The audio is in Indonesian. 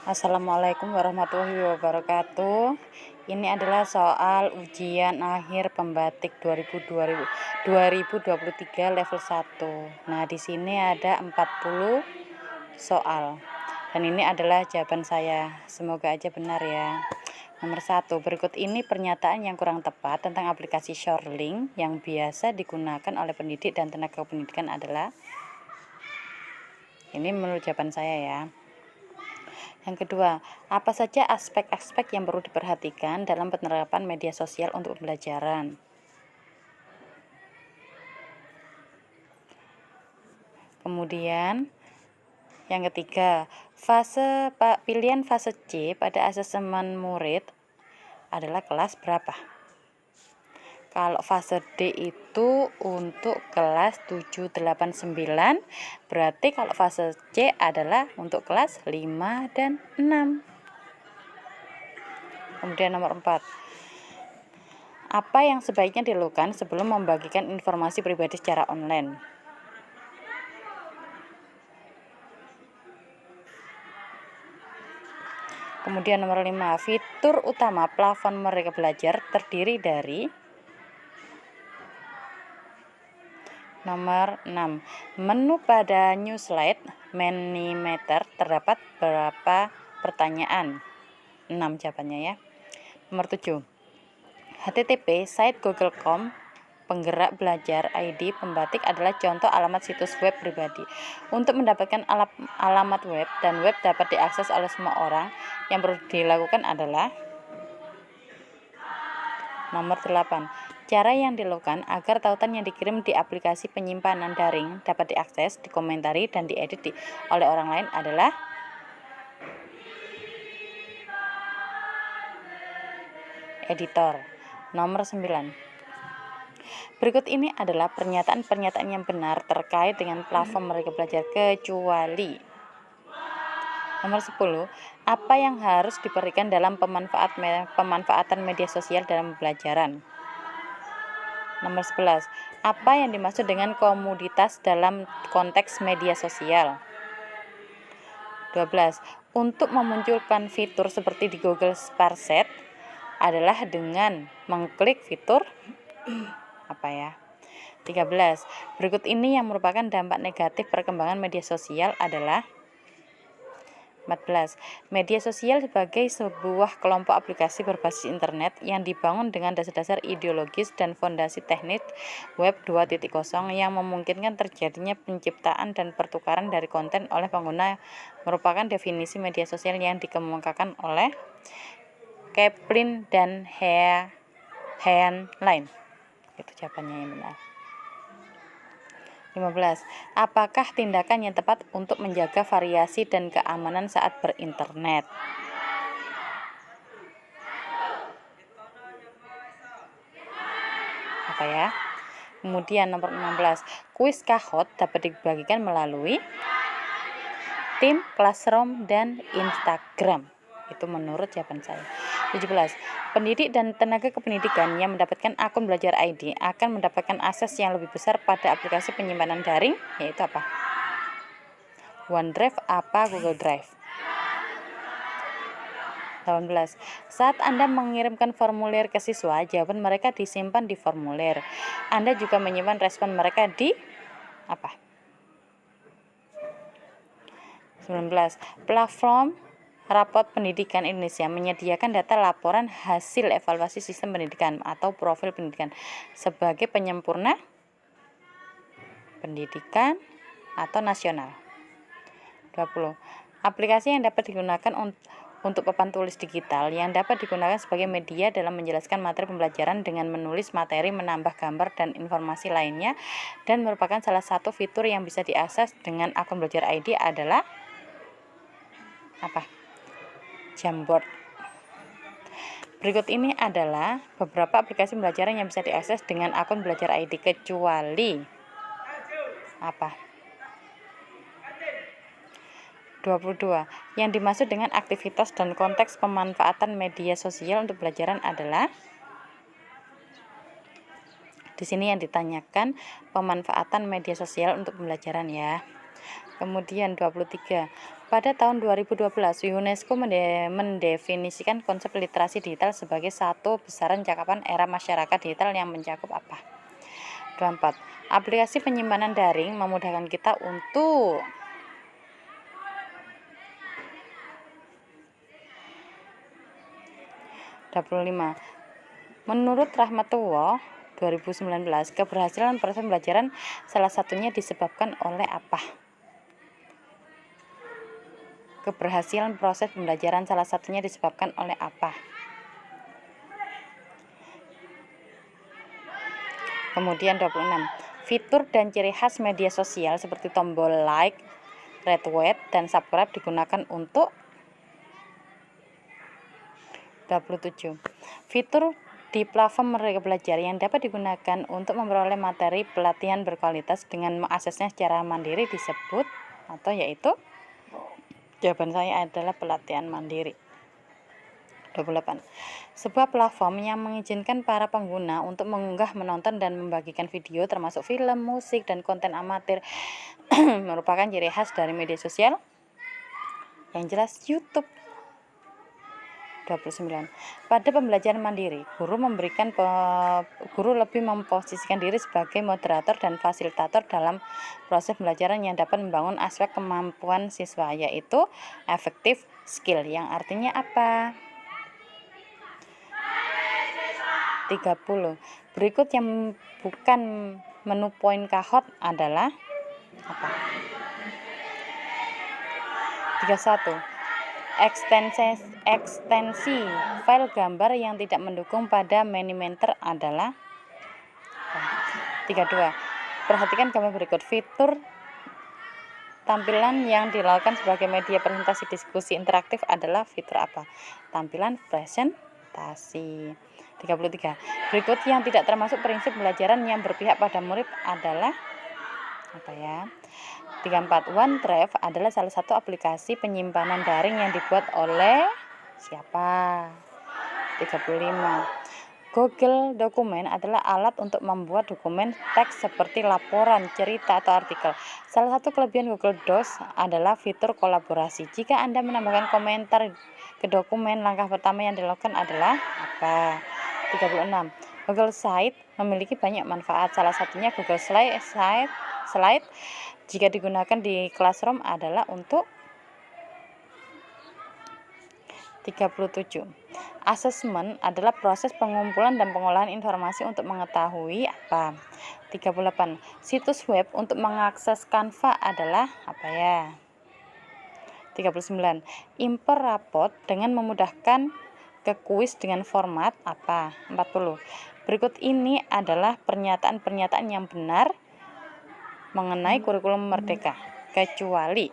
Assalamualaikum warahmatullahi wabarakatuh. Ini adalah soal ujian akhir pembatik 2023 level 1. Nah, di sini ada 40 soal. Dan ini adalah jawaban saya. Semoga aja benar ya. Nomor 1, berikut ini pernyataan yang kurang tepat tentang aplikasi Shorelink yang biasa digunakan oleh pendidik dan tenaga pendidikan adalah. Ini menurut jawaban saya ya. Yang kedua, apa saja aspek-aspek yang perlu diperhatikan dalam penerapan media sosial untuk pembelajaran? Kemudian, yang ketiga, pilihan fase C pada asesmen murid adalah kelas berapa? Kalau fase D itu untuk kelas 7, 8, 9, berarti kalau fase C adalah untuk kelas 5 dan 6. Kemudian nomor 4. Apa yang sebaiknya dilakukan sebelum membagikan informasi pribadi secara online? Kemudian nomor 5, fitur utama plafon Merdeka Belajar terdiri dari. Nomor 6, menu pada new slide Mentimeter terdapat berapa pertanyaan? 6 jawabannya ya. Nomor 7, http site google.com penggerak belajar ID pembatik adalah contoh alamat situs web pribadi. Untuk mendapatkan alamat web dan web dapat diakses oleh semua orang, yang perlu dilakukan adalah. Nomor 8, cara yang dilakukan agar tautan yang dikirim di aplikasi penyimpanan daring dapat diakses, dikomentari, dan diedit oleh orang lain adalah. Editor. Nomor 9, berikut ini adalah pernyataan-pernyataan yang benar terkait dengan platform Merdeka Belajar kecuali. Nomor 10, apa yang harus diberikan dalam pemanfaatan media sosial dalam pembelajaran? Nomor 11, apa yang dimaksud dengan komoditas dalam konteks media sosial? 12, untuk memunculkan fitur seperti di Google Sparset adalah dengan mengklik fitur apa ya? 13, berikut ini yang merupakan dampak negatif perkembangan media sosial adalah. 14, media sosial sebagai sebuah kelompok aplikasi berbasis internet yang dibangun dengan dasar-dasar ideologis dan fondasi teknik web 2.0 yang memungkinkan terjadinya penciptaan dan pertukaran dari konten oleh pengguna merupakan definisi media sosial yang dikemukakan oleh Kaplan dan Heinlein. Itu jawabannya yang benar. 15, apakah tindakan yang tepat untuk menjaga variasi dan keamanan saat berinternet? Apa ya? Kemudian nomor 16, kuis Kahoot dapat dibagikan melalui tim, Classroom, dan Instagram. Itu menurut jawaban saya. 17, pendidik dan tenaga kependidikan yang mendapatkan akun Belajar ID akan mendapatkan akses yang lebih besar pada aplikasi penyimpanan daring, yaitu apa? OneDrive apa Google Drive? 18, saat Anda mengirimkan formulir ke siswa, jawaban mereka disimpan di formulir. Anda juga menyimpan respon mereka di apa? 19, platform Rapot Pendidikan Indonesia menyediakan data laporan hasil evaluasi sistem pendidikan atau profil pendidikan sebagai penyempurna pendidikan atau nasional. 20, aplikasi yang dapat digunakan untuk papan tulis digital yang dapat digunakan sebagai media dalam menjelaskan materi pembelajaran dengan menulis materi, menambah gambar dan informasi lainnya, dan merupakan salah satu fitur yang bisa diakses dengan akun Belajar ID adalah apa? Jamboard. Berikut ini adalah beberapa aplikasi pembelajaran yang bisa diakses dengan akun Belajar ID kecuali apa? 22, yang dimaksud dengan aktivitas dan konteks pemanfaatan media sosial untuk pembelajaran adalah. Di sini yang ditanyakan pemanfaatan media sosial untuk pembelajaran ya. Kemudian 23. Pada tahun 2012, UNESCO mendefinisikan konsep literasi digital sebagai satu besaran cakapan era masyarakat digital yang mencakup apa? 24. Aplikasi penyimpanan daring memudahkan kita untuk 25. Menurut Rahmatullah 2019, keberhasilan proses pembelajaran salah satunya disebabkan oleh apa? Keberhasilan proses pembelajaran salah satunya disebabkan oleh apa? Kemudian 26. Fitur dan ciri khas media sosial seperti tombol like, retweet, dan subscribe digunakan untuk 27. Fitur di platform Merdeka Belajar yang dapat digunakan untuk memperoleh materi pelatihan berkualitas dengan mengaksesnya secara mandiri disebut atau yaitu jawaban saya adalah pelatihan mandiri. 28. Sebuah platform yang mengizinkan para pengguna untuk mengunggah, menonton, dan membagikan video termasuk film, musik, dan konten amatir merupakan ciri khas dari media sosial yang jelas YouTube. 29. Pada pembelajaran mandiri, guru lebih memposisikan diri sebagai moderator dan fasilitator dalam proses pembelajaran yang dapat membangun aspek kemampuan siswa, yaitu effective skill, yang artinya apa? 30. Berikut yang bukan menu poin Kahoot adalah apa? 31. Ekstensi file gambar yang tidak mendukung pada Minimaker adalah 32. Perhatikan gambar berikut. Fitur tampilan yang dilakukan sebagai media presentasi diskusi interaktif adalah fitur apa? Tampilan presentasi. 33. Berikut yang tidak termasuk prinsip pembelajaran yang berpihak pada murid adalah apa ya? 34. OneDrive adalah salah satu aplikasi penyimpanan daring yang dibuat oleh siapa? 35. Google Dokumen adalah alat untuk membuat dokumen teks seperti laporan, cerita, atau artikel. Salah satu kelebihan Google Docs adalah fitur kolaborasi. Jika Anda menambahkan komentar ke dokumen, langkah pertama yang dilakukan adalah apa? 36. Google Slide memiliki banyak manfaat. Salah satunya Google Slide jika digunakan di classroom adalah untuk 37. Asesmen adalah proses pengumpulan dan pengolahan informasi untuk mengetahui apa? 38. Situs web untuk mengakses Canva adalah apa ya? 39. Import rapot dengan memudahkan ke kuis dengan format apa? 40. Berikut ini adalah pernyataan-pernyataan yang benar mengenai kurikulum Merdeka, kecuali